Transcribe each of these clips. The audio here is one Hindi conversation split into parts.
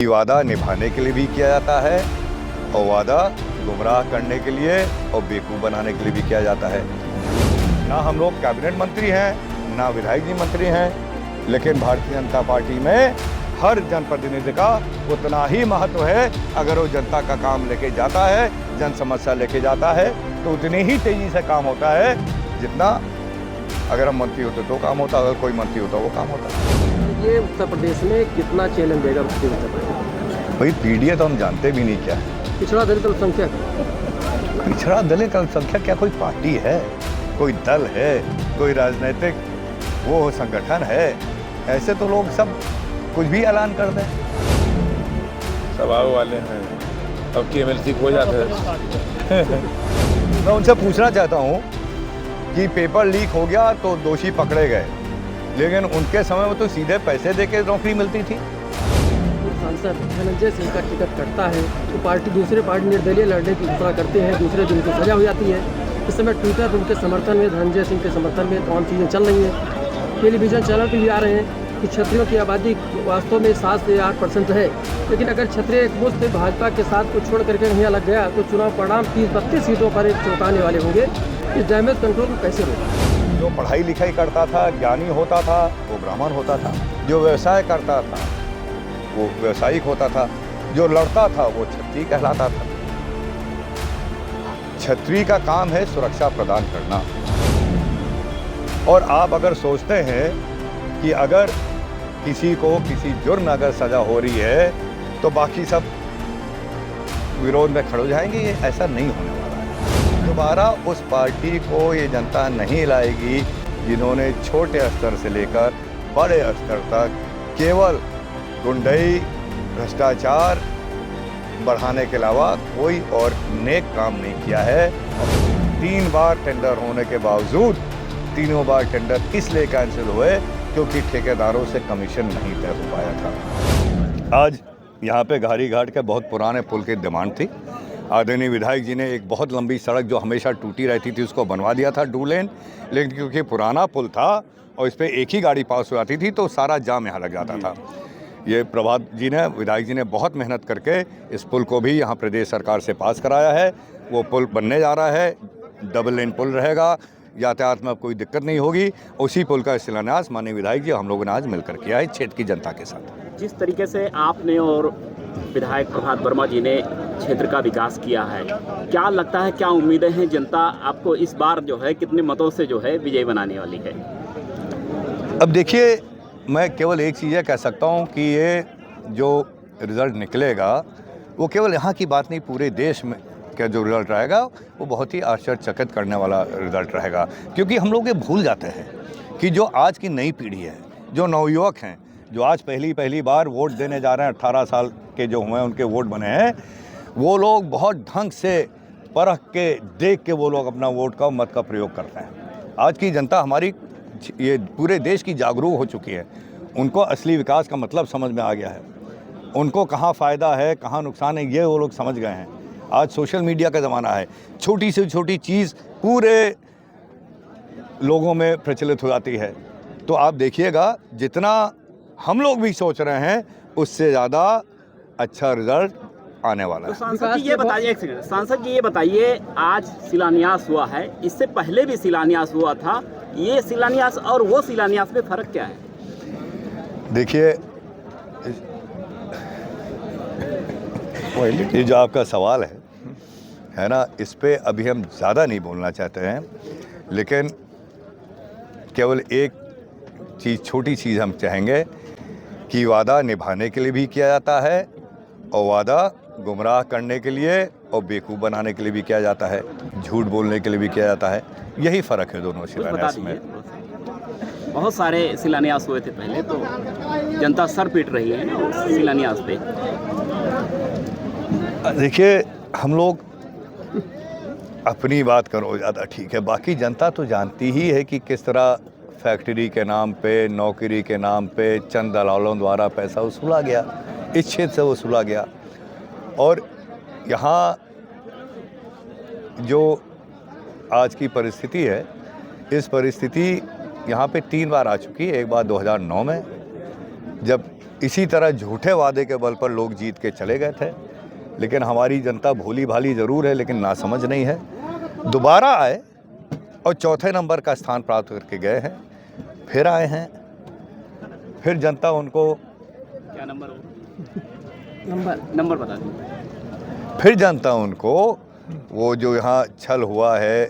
वादा निभाने के लिए भी किया जाता है और वादा गुमराह करने के लिए और बेवकूफ़ बनाने के लिए भी किया जाता है। ना हम लोग कैबिनेट मंत्री हैं, ना विधायक जी मंत्री हैं, लेकिन भारतीय जनता पार्टी में हर जनप्रतिनिधि का उतना ही महत्व है। अगर वो जनता का काम लेके जाता है, जन समस्या लेके जाता है, तो उतनी ही तेजी से काम होता है जितना अगर हम मंत्री होते तो काम होता, अगर कोई मंत्री होता वो काम होता। ये उत्तर प्रदेश में कितना चैलेंज देगा भाई पीडीए तो हम जानते भी नहीं क्या है। पिछड़ा दलित अल्पसंख्यक, पिछड़ा दलित अल्पसंख्यक क्या कोई पार्टी है, कोई दल है, कोई राजनीतिक वो संगठन है? ऐसे तो लोग सब कुछ भी ऐलान कर दें। सवाल वाले हैं, अब की एमएलसी खो जाते हैं। मैं उनसे पूछना चाहता हूँ कि पेपर लीक हो गया तो दोषी पकड़े गए, लेकिन उनके समय में तो सीधे पैसे देके नौकरी मिलती थी। सांसद धनंजय सिंह का टिकट कटता है तो पार्टी दूसरे पार्टी निर्दलीय लड़ने की घोषणा करते हैं, दूसरे दिन को सजा हो जाती है। इस समय ट्विटर पर उनके समर्थन में, धनंजय सिंह के समर्थन में तमाम चीज़ें चल रही हैं। टेलीविजन चैनल पर भी आ रहे हैं कि क्षत्रियों की आबादी वास्तव में 7 से 8% है, लेकिन अगर क्षत्रिय एक मुश्त भाजपा के साथ को छोड़ करके यहाँ लग गया तो चुनाव परिणाम 30-32 सीटों पर चौंकाने वाले होंगे। इस डैमेज कंट्रोल को कैसे रोकें? जो पढ़ाई लिखाई करता था, ज्ञानी होता था, वो ब्राह्मण होता था। जो व्यवसाय करता था वो व्यवसायिक होता था। जो लड़ता था वो क्षत्रिय कहलाता था। क्षत्रिय का काम है सुरक्षा प्रदान करना। और आप अगर सोचते हैं कि अगर किसी को किसी जुर्म में अगर सजा हो रही है तो बाकी सब विरोध में खड़े हो जाएंगे, ये ऐसा नहीं होने वाला है। दोबारा उस पार्टी को ये जनता नहीं लाएगी जिन्होंने छोटे स्तर से लेकर बड़े स्तर तक केवल गुंडई, भ्रष्टाचार बढ़ाने के अलावा कोई और नेक काम नहीं किया है। 3 बार टेंडर होने के बावजूद तीनों बार टेंडर इसलिए कैंसिल हुए क्योंकि ठेकेदारों से कमीशन नहीं तय हो पाया था। आज यहाँ पे घारी घाट के बहुत पुराने पुल की डिमांड थी। आदरणीय विधायक जी ने एक बहुत लंबी सड़क जो हमेशा टूटी रहती थी उसको बनवा दिया था 2 लेन, लेकिन क्योंकि पुराना पुल था और इस पर एक ही गाड़ी पास हो जाती थी तो सारा जाम यहाँ लग जाता था। ये प्रभात जी ने, विधायक जी ने बहुत मेहनत करके इस पुल को भी यहाँ प्रदेश सरकार से पास कराया है। वो पुल बनने जा रहा है, डबल लेन पुल रहेगा, यातायात में अब कोई दिक्कत नहीं होगी। उसी पुल का शिलान्यास माननीय विधायक जी हम लोगों ने आज मिलकर किया है क्षेत्र की जनता के साथ। जिस तरीके से आपने और विधायक प्रभात वर्मा जी ने क्षेत्र का विकास किया है, क्या लगता है, क्या उम्मीदें हैं, जनता आपको इस बार जो है कितने मतों से जो है विजयी बनाने वाली है? अब देखिए, मैं केवल एक चीज़ कह सकता हूँ कि ये जो रिज़ल्ट निकलेगा वो केवल यहाँ की बात नहीं, पूरे देश में का जो रिज़ल्ट रहेगा वो बहुत ही आश्चर्यचकित करने वाला रिज़ल्ट रहेगा। क्योंकि हम लोग ये भूल जाते हैं कि जो आज की नई पीढ़ी है, जो नवयुवक हैं, जो आज पहली बार वोट देने जा रहे हैं, 18 साल के जो हुए हैं उनके वोट बने हैं, वो लोग बहुत ढंग से परख के देख के वो लोग अपना वोट का मत का प्रयोग करते हैं। आज की जनता हमारी ये पूरे देश की जागरूक हो चुकी है। उनको असली विकास का मतलब समझ में आ गया है। उनको कहाँ फ़ायदा है, कहाँ नुकसान है, ये वो लोग समझ गए हैं। आज सोशल मीडिया का ज़माना है, छोटी से छोटी चीज़ पूरे लोगों में प्रचलित हो जाती है। तो आप देखिएगा, जितना हम लोग भी सोच रहे हैं उससे ज़्यादा अच्छा रिजल्ट आने वाला है। तो सांसद जी ये बताइए, एक सेकंड, सांसद जी ये बताइए, आज शिलान्यास हुआ है, इससे पहले भी शिलान्यास हुआ था, ये शिलान्यास और वो शिलान्यास में फ़र्क क्या है? देखिए, ये जो आपका सवाल है ना, इस पे अभी हम ज़्यादा नहीं बोलना चाहते हैं, लेकिन केवल एक चीज़, छोटी चीज़ हम चाहेंगे कि वादा निभाने के लिए भी किया जाता है और वादा गुमराह करने के लिए और बेवकूफ़ बनाने के लिए भी किया जाता है, झूठ बोलने के लिए भी किया जाता है। यही फ़र्क है दोनों शिलान्यास में। बहुत सारे शिलान्यास हुए थे पहले, तो जनता सर पीट रही है ना उस शिलान्यास पे। देखिए, हम लोग अपनी बात करो ज़्यादा ठीक है, बाकी जनता तो जानती ही है कि किस तरह फैक्ट्री के नाम पे, नौकरी के नाम पे चंद दलालों द्वारा पैसा वसूला गया, इस क्षेत्र से वसूला गया। और यहाँ जो आज की परिस्थिति है, इस परिस्थिति यहाँ पे 3 बार आ चुकी है। एक बार 2009 में जब इसी तरह झूठे वादे के बल पर लोग जीत के चले गए थे, लेकिन हमारी जनता भोली भाली ज़रूर है, लेकिन नासमझ नहीं है। दोबारा आए और चौथे नंबर का स्थान प्राप्त करके गए हैं, फिर आए हैं, फिर जनता उनको क्या नंबर हो? नंबर बता दीजिए। फिर जनता उनको वो जो यहाँ छल हुआ है,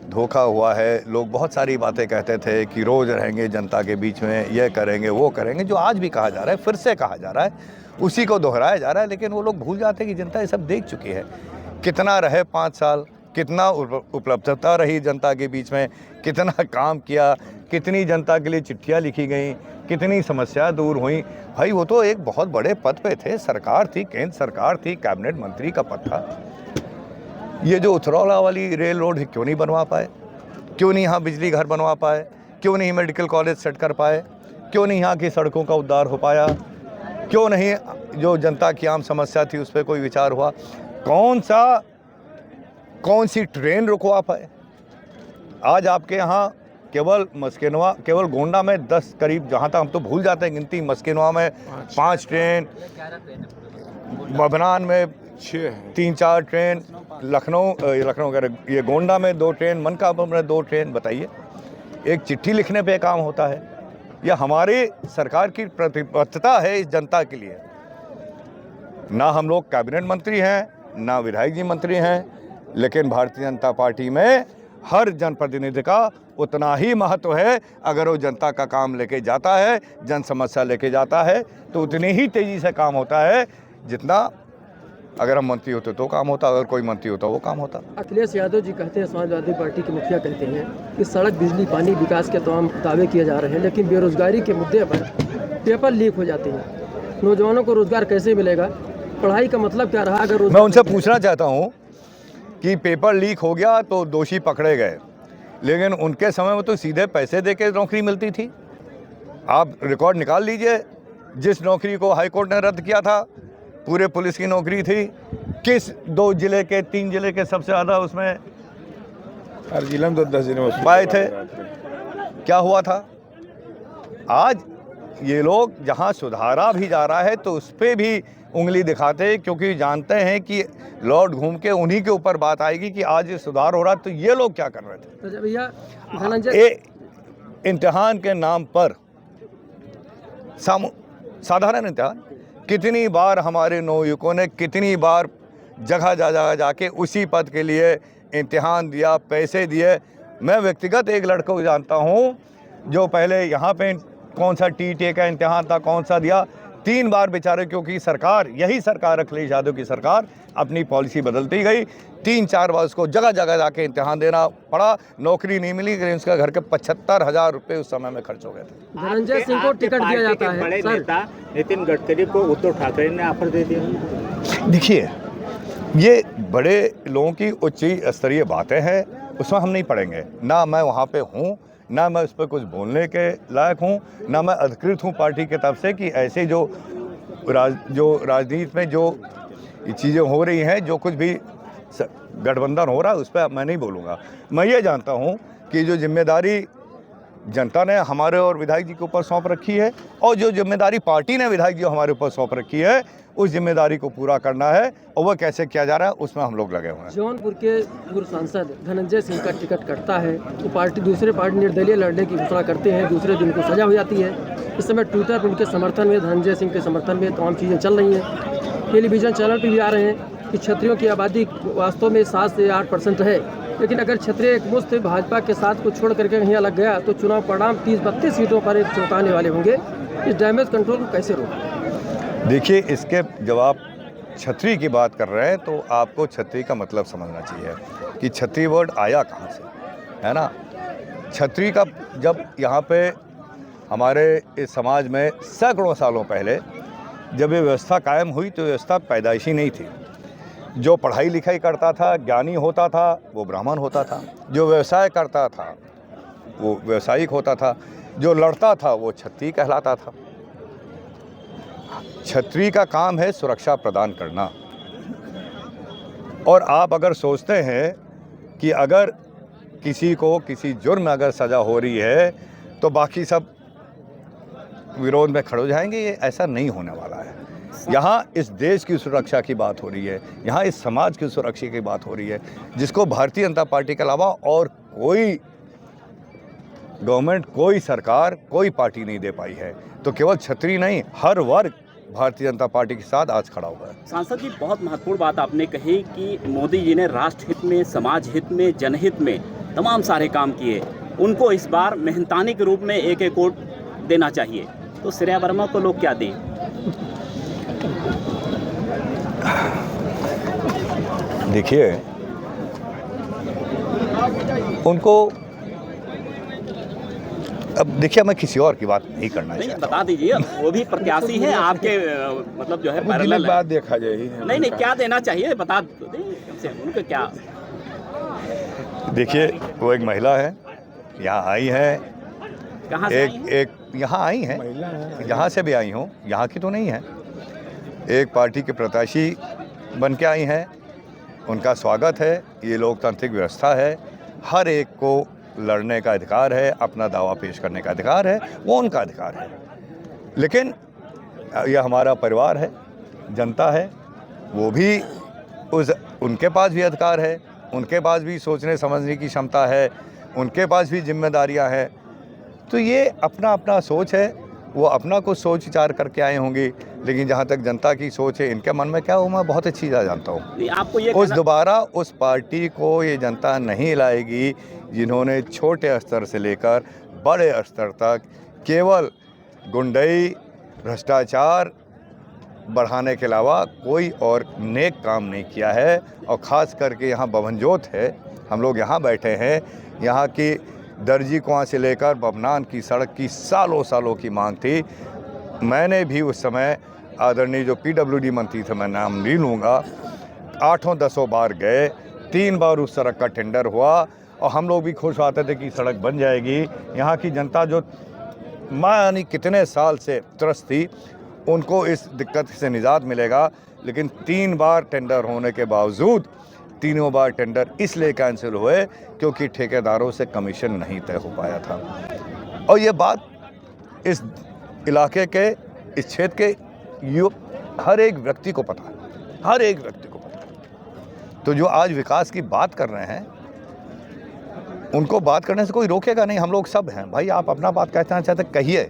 धोखा हुआ है, लोग बहुत सारी बातें कहते थे कि रोज़ रहेंगे जनता के बीच में, ये करेंगे वो करेंगे, जो आज भी कहा जा रहा है, फिर से कहा जा रहा है, उसी को दोहराया जा रहा है। लेकिन वो लोग भूल जाते हैं कि जनता ये सब देख चुकी है। कितना रहे 5 साल, कितना उपलब्धता रही जनता के बीच में, कितना काम किया, कितनी जनता के लिए चिट्ठियाँ लिखी गई, कितनी समस्या दूर हुई। भाई वो तो एक बहुत बड़े पद पे थे, सरकार थी, केंद्र सरकार थी, कैबिनेट मंत्री का पद था। ये जो उथरौला वाली रेल रोड क्यों नहीं बनवा पाए? क्यों नहीं यहाँ बिजली घर बनवा पाए? क्यों नहीं मेडिकल कॉलेज सेट कर पाए? क्यों नहीं यहाँ की सड़कों का उद्धार हो पाया? क्यों नहीं जो जनता की आम समस्या थी उस पर कोई विचार हुआ? कौन सी ट्रेन रुकवा पाए? आज आपके यहाँ केवल गोंडा में 10 करीब, जहाँ तक हम तो भूल जाते हैं गिनती, मस्किनवा में 5 ट्रेन, बबनान में 3-4 ट्रेन, लखनऊ कह ये गोंडा में 2 ट्रेन, मनकापुर में 2 ट्रेन। बताइए, एक चिट्ठी लिखने पे काम होता है? यह हमारी सरकार की प्रतिबद्धता है इस जनता के लिए। ना हम लोग कैबिनेट मंत्री हैं, ना विधायक जी मंत्री हैं, लेकिन भारतीय जनता पार्टी में हर जनप्रतिनिधि का उतना ही महत्व है। अगर वो जनता का काम लेके जाता है, जन समस्या लेके जाता है, तो उतनी ही तेज़ी से काम होता है जितना अगर हम मंत्री होते तो काम होता, अगर कोई मंत्री होता वो काम होता। अखिलेश यादव जी कहते हैं, समाजवादी पार्टी के मुखिया कहते हैं कि सड़क, बिजली, पानी, विकास के तमाम दावे किए जा रहे हैं, लेकिन बेरोजगारी के मुद्दे पर पेपर लीक हो जाते हैं। नौजवानों को रोजगार कैसे मिलेगा? पढ़ाई का मतलब क्या रहा? अगर मैं उनसे पूछना चाहता हूँ कि पेपर लीक हो गया तो दोषी पकड़े गए, लेकिन उनके समय में तो सीधे पैसे दे के नौकरी मिलती थी। आप रिकॉर्ड निकाल लीजिए, जिस नौकरी को हाईकोर्ट ने रद्द किया था, पूरे पुलिस की नौकरी थी, किस 2 जिले के 3 जिले के सबसे ज़्यादा उसमें हर जिले में 10 जिले पाए थे? क्या हुआ था? आज ये लोग जहां सुधारा भी जा रहा है तो उस पर भी उंगली दिखाते हैं, क्योंकि जानते हैं कि लौट घूम के उन्हीं के ऊपर बात आएगी कि आज ये सुधार हो रहा है, तो ये लोग क्या कर रहे थे? तो भैया धनंजय, इम्तिहान के नाम पर साधारण इम्तिहान, कितनी बार हमारे नवयुवकों ने कितनी बार जगह जाके उसी पद के लिए इम्तिहान दिया, पैसे दिए। मैं व्यक्तिगत एक लड़के को जानता हूँ जो पहले यहाँ पे कौन सा TTA का इम्तिहान था, कौन सा दिया, 3 बार बेचारे, क्योंकि सरकार, यही सरकार, अखिलेश यादव की सरकार, अपनी पॉलिसी बदलती गई, 3-4 बार उसको जगह जाके इम्तिहान देना पड़ा, नौकरी नहीं मिली, लेकिन उसका घर के 75,000 रुपये उस समय में खर्च हो गए थे। धनंजय सिंह को टिकट दिया जाता है। बड़े नेता नितिन गडकरी को उद्धव ठाकरे ने ऑफर दे दिया। देखिए, ये बड़े लोगों की उच्च स्तरीय बातें हैं, उसमें हम नहीं पढ़ेंगे। ना मैं वहाँ पे हूँ, ना मैं उस पर कुछ बोलने के लायक हूँ, ना मैं अधिकृत हूँ पार्टी की तरफ से कि ऐसे जो राजनीति में जो चीज़ें हो रही हैं, जो कुछ भी गठबंधन हो रहा है, उस पर मैं नहीं बोलूँगा। मैं ये जानता हूँ कि जो जिम्मेदारी जनता ने हमारे और विधायक जी के ऊपर सौंप रखी है, और जो जिम्मेदारी पार्टी ने विधायक जी हमारे ऊपर सौंप रखी है, उस जिम्मेदारी को पूरा करना है, और वह कैसे किया जा रहा है उसमें हम लोग लगे हुए हैं। जौनपुर के पूर्व सांसद धनंजय सिंह का टिकट कटता है तो दूसरे पार्टी निर्दलीय लड़ने की घोषणा करते हैं, दूसरे दिन को सजा हो जाती है। इस समय ट्विटर पर उनके समर्थन में, धनंजय सिंह के समर्थन में तमाम चीज़ें चल रही हैं। टेलीविज़न चैनल पर भी आ रहे हैं कि क्षत्रियों की आबादी वास्तव में 7 से 8% है, लेकिन अगर क्षत्रिय एकमुश्त भाजपा के साथ को छोड़ करके कहीं अलग गया तो चुनाव परिणाम 30-32 सीटों पर एक चौंकाने वाले होंगे। इस डैमेज कंट्रोल को कैसे रोकें? देखिए, इसके जवाब छतरी की बात कर रहे हैं तो आपको छतरी का मतलब समझना चाहिए कि छतरी वर्ड आया कहाँ से, है ना। छतरी का जब यहाँ पे हमारे इस समाज में सैकड़ों सालों पहले जब ये व्यवस्था कायम हुई तो व्यवस्था पैदाइशी नहीं थी। जो पढ़ाई लिखाई करता था, ज्ञानी होता था, वो ब्राह्मण होता था। जो व्यवसाय करता था वो व्यवसायिक होता था। जो लड़ता था वो छत्री कहलाता था। छत्री का काम है सुरक्षा प्रदान करना। और आप अगर सोचते हैं कि अगर किसी को किसी जुर्म में अगर सज़ा हो रही है तो बाकी सब विरोध में खड़े हो जाएंगे, ये ऐसा नहीं होने वाला है। यहाँ इस देश की सुरक्षा की बात हो रही है, यहाँ इस समाज की सुरक्षा की बात हो रही है, जिसको भारतीय जनता पार्टी के अलावा और कोई गवर्नमेंट, कोई सरकार, कोई पार्टी नहीं दे पाई है। तो केवल छतरी नहीं, हर वर्ग भारतीय जनता पार्टी के साथ आज खड़ा हुआ है। सांसद जी, बहुत महत्वपूर्ण बात आपने कही कि मोदी जी ने राष्ट्र हित में, समाज हित में, जनहित में तमाम सारे काम किए। उनको इस बार मेहनतानी के रूप में एक वोट देना चाहिए, तो श्रेया वर्मा को लोग क्या दें? देखिए, उनको अब देखिए, मैं किसी और की बात नहीं करना नहीं, चाहता। बता दीजिए, वो भी प्रत्याशी है आपके, मतलब जो है पैरेलल है। बात देखा जाए ही है। नहीं, क्या देना चाहिए बता दें से उनको क्या। देखिए, वो एक महिला है, यहाँ आई है, कहाँ से आई हैं? एक यहाँ आई हैं, यहाँ से भी आई हूँ, यहाँ की तो नहीं है, एक पार्टी के प्रत्याशी बन के आई हैं। उनका स्वागत है, ये लोकतांत्रिक व्यवस्था है, हर एक को लड़ने का अधिकार है, अपना दावा पेश करने का अधिकार है, वो उनका अधिकार है। लेकिन यह हमारा परिवार है, जनता है, वो भी उनके पास भी अधिकार है, उनके पास भी सोचने समझने की क्षमता है, उनके पास भी जिम्मेदारियां हैं। तो ये अपना अपना सोच है, वो अपना कुछ सोच विचार करके आए होंगे, लेकिन जहाँ तक जनता की सोच है, इनके मन में क्या हो, मैं बहुत अच्छी तरह जानता हूँ। आपको ये दोबारा उस पार्टी को ये जनता नहीं लाएगी जिन्होंने छोटे स्तर से लेकर बड़े स्तर तक केवल गुंडई, भ्रष्टाचार बढ़ाने के अलावा कोई और नेक काम नहीं किया है। और ख़ास करके यहाँ बभनजोत है, हम लोग यहाँ बैठे हैं, यहाँ की दर्जी कुआं से लेकर बभनान की सड़क की सालों सालों की मांग थी। मैंने भी उस समय आदरणीय जो PWD मंत्री थे, मैं नाम नहीं लूँगा, 8-10 बार गए, 3 बार उस सड़क का टेंडर हुआ और हम लोग भी खुश आते थे कि सड़क बन जाएगी। यहाँ की जनता जो मानी कितने साल से त्रस्त थी, उनको इस दिक्कत से निजात मिलेगा। लेकिन 3 बार टेंडर होने के बावजूद तीनों बार टेंडर इसलिए कैंसिल हुए क्योंकि ठेकेदारों से कमीशन नहीं तय हो पाया था। और ये बात इस इलाके के, इस क्षेत्र के हर एक व्यक्ति को पता है, हर एक व्यक्ति को पता है। तो जो आज विकास की बात कर रहे हैं, उनको बात करने से कोई रोकेगा नहीं। हम लोग सब हैं भाई, आप अपना बात कहना चाहते कहिए,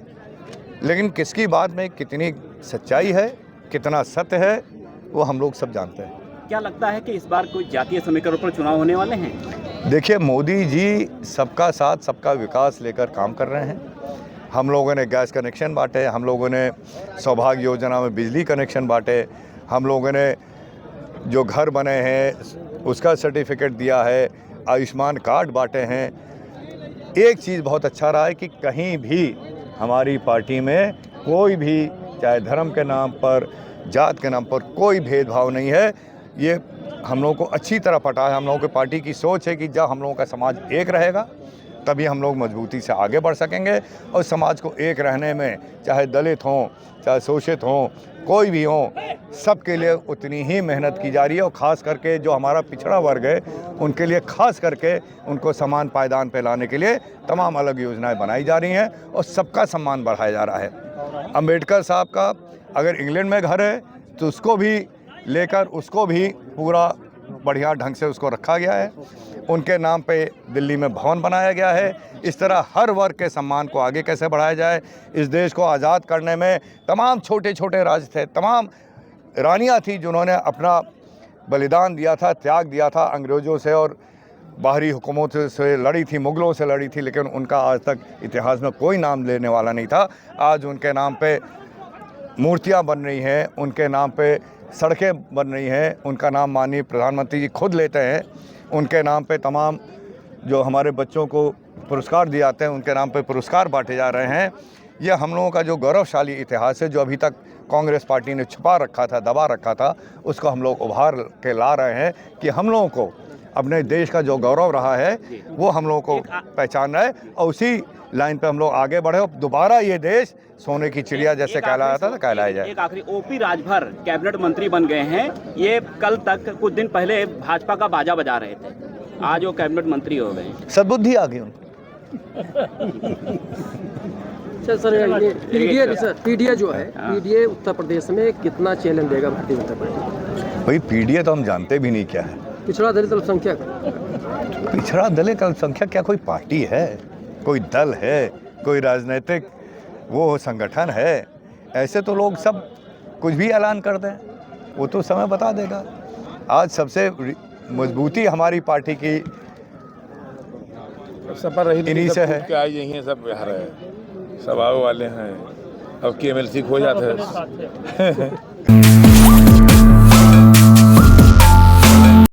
लेकिन किसकी बात में कितनी सच्चाई है, कितना सत्य है, वो हम लोग सब जानते हैं। क्या लगता है कि इस बार कोई जातीय समीकरण पर चुनाव होने वाले हैं? देखिए, मोदी जी सबका साथ सबका विकास लेकर काम कर रहे हैं। हम लोगों ने गैस कनेक्शन बांटे, हम लोगों ने सौभाग्य योजना में बिजली कनेक्शन बांटे, हम लोगों ने जो घर बने हैं उसका सर्टिफिकेट दिया है, आयुष्मान कार्ड बांटे हैं। एक चीज़ बहुत अच्छा रहा है कि कहीं भी हमारी पार्टी में कोई भी, चाहे धर्म के नाम पर, जात के नाम पर, कोई भेदभाव नहीं है। ये हम लोगों को अच्छी तरह पता है। हम लोगों की पार्टी की सोच है कि जब हम लोगों का समाज एक रहेगा तभी हम लोग मजबूती से आगे बढ़ सकेंगे। और समाज को एक रहने में, चाहे दलित हों, चाहे शोषित हों, कोई भी हों, सबके लिए उतनी ही मेहनत की जा रही है। और ख़ास करके जो हमारा पिछड़ा वर्ग है, उनके लिए खास करके उनको समान पायदान पे लाने के लिए तमाम अलग योजनाएं बनाई जा रही हैं और सबका सम्मान बढ़ाया जा रहा है। अंबेडकर साहब का अगर इंग्लैंड में घर है तो उसको भी लेकर, उसको भी पूरा बढ़िया ढंग से उसको रखा गया है। उनके नाम पे दिल्ली में भवन बनाया गया है। इस तरह हर वर्ग के सम्मान को आगे कैसे बढ़ाया जाए। इस देश को आज़ाद करने में तमाम छोटे छोटे राज्य थे, तमाम रानियां थी जिन्होंने अपना बलिदान दिया था, त्याग दिया था, अंग्रेज़ों से और बाहरी हुकूमतों से लड़ी थी, मुग़लों से लड़ी थी, लेकिन उनका आज तक इतिहास में कोई नाम लेने वाला नहीं था। आज उनके नाम पे मूर्तियाँ बन रही हैं, उनके नाम पे सड़कें बन रही हैं, उनका नाम माननीय प्रधानमंत्री जी खुद लेते हैं। उनके नाम पे तमाम जो हमारे बच्चों को पुरस्कार दिए जाते हैं, उनके नाम पे पुरस्कार बांटे जा रहे हैं। ये हम लोगों का जो गौरवशाली इतिहास है, जो अभी तक कांग्रेस पार्टी ने छुपा रखा था, दबा रखा था, उसको हम लोग उभार के ला रहे हैं कि हम लोगों को अपने देश का जो गौरव रहा है वो हम लोगों को पहचानना है और उसी लाइन पे हम लोग आगे बढ़े और दोबारा ये देश सोने की चिड़िया जैसे कहलाया था, कहलाया जाए। एक आखिरी, ओपी राजभर कैबिनेट मंत्री बन गए हैं। ये कल तक, कुछ दिन पहले भाजपा का बाजा बजा रहे थे, आज वो कैबिनेट मंत्री हो गए। सद्बुद्धि आ गई उनको। अच्छा सर, ये पीडीए जो है, पीडीए उत्तर प्रदेश में कितना चैलेंज देगा भारतीय जनता पार्टी? भाई पीडीए तो हम जानते भी नहीं क्या है। पिछड़ा दलित अल्पसंख्यक, पिछड़ा दलित अल्पसंख्यक क्या कोई पार्टी है, कोई दल है, कोई राजनीतिक वो संगठन है? ऐसे तो लोग सब कुछ भी ऐलान कर दें, वो तो समय बता देगा। आज सबसे मजबूती हमारी पार्टी की सपा रही इन्हीं से है। क्या यही है, सब बिहार है, सब आओ वाले हैं। अब के एमएलसी खो जाते हैं।